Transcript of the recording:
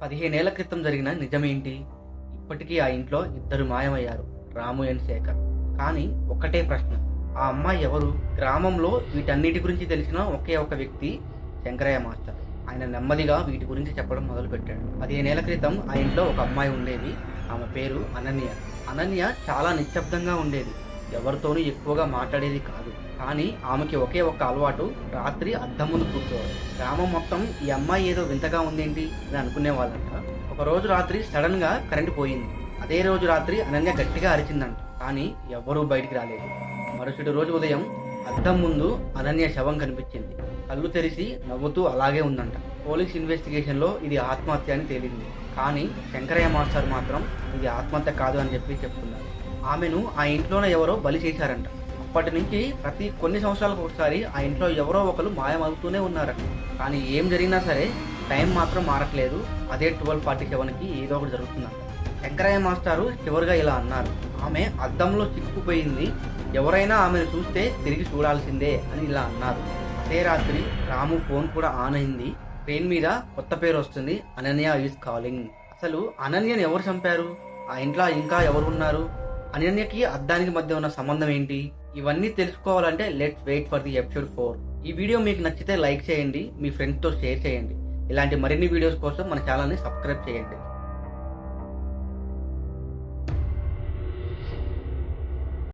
15 ఏళ్ల క్రితం జరిగిన నిజమేంటి? ఇప్పటికీ ఆ ఇంట్లో ఇద్దరు మాయమయ్యారు, రాము అండ్ శేఖర్. కానీ ఒక్కటే ప్రశ్న, ఆ అమ్మాయి ఎవరు? గ్రామంలో వీటన్నిటి గురించి తెలిసిన ఒకే ఒక వ్యక్తి శంకరయ్య మాస్టర్. ఆయన నెమ్మదిగా వీటి గురించి చెప్పడం మొదలుపెట్టాడు. 15 ఏళ్ల క్రితం ఆ ఇంట్లో ఒక అమ్మాయి ఉండేది. ఆమె పేరు అనన్య. అనన్య చాలా నిశ్శబ్దంగా ఉండేది, ఎవరితోనూ ఎక్కువగా మాట్లాడేది కాదు. కానీ ఆమెకి ఒకే ఒక్క అలవాటు, రాత్రి అద్దం ముందు కూర్చోవాలి. గ్రామం మొత్తం ఈ అమ్మాయి ఏదో వింతగా ఉందేంటి అని అనుకునే వాళ్ళంట. ఒక రోజు రాత్రి సడన్ గా కరెంటు పోయింది. అదే రోజు రాత్రి అనన్య గట్టిగా అరిచిందంట, కానీ ఎవ్వరూ బయటికి రాలేదు. మరుసటి రోజు ఉదయం అద్దం ముందు అనన్య శవం కనిపించింది. కళ్ళు తెరిచి నవ్వుతూ అలాగే ఉందంట. పోలీస్ ఇన్వెస్టిగేషన్ లో ఇది ఆత్మహత్య అని తేలింది. కానీ శంకరయ్య మాస్టర్ మాత్రం ఇది ఆత్మహత్య కాదు అని చెప్తున్నారు. ఆమెను ఆ ఇంట్లోనే ఎవరో బలి చేశారంట. అప్పటి నుంచి ప్రతి కొన్ని సంవత్సరాలకు ఒకసారి ఆ ఇంట్లో ఎవరో ఒకరు మాయమవుతూనే ఉన్నారట. కానీ ఏం జరిగినా సరే టైం మాత్రం మారట్లేదు. అదే 12:47కి ఏదో ఒకటి జరుగుతుందంట. శంకరయ్య మాస్టారు చివరిగా ఇలా అన్నారు, ఆమె అద్దంలో చిక్కుకుపోయింది, ఎవరైనా ఆమెను చూస్తే తిరిగి చూడాల్సిందే అని ఇలా అన్నారు. అదే రాత్రి రాము ఫోన్ కూడా ఆన్ అయింది. స్క్రీన్ మీద కొత్త పేరు వస్తుంది, అనన్య ఈజ్ కాలింగ్. అసలు అనన్యని ఎవరు చంపారు? ఆ ఇంట్లో ఇంకా ఎవరు ఉన్నారు? అనన్యకి అద్దానికి మధ్య ఉన్న సంబంధం ఏంటి? ఇవన్నీ తెలుసుకోవాలంటే let's wait for the episode 4. ఈ వీడియో మీకు నచ్చితే లైక్ చేయండి, మీ ఫ్రెండ్స్తో షేర్ చేయండి. ఇలాంటి మరిన్ని వీడియోస్ కోసం మన ఛానల్ని సబ్స్క్రైబ్ చేయండి.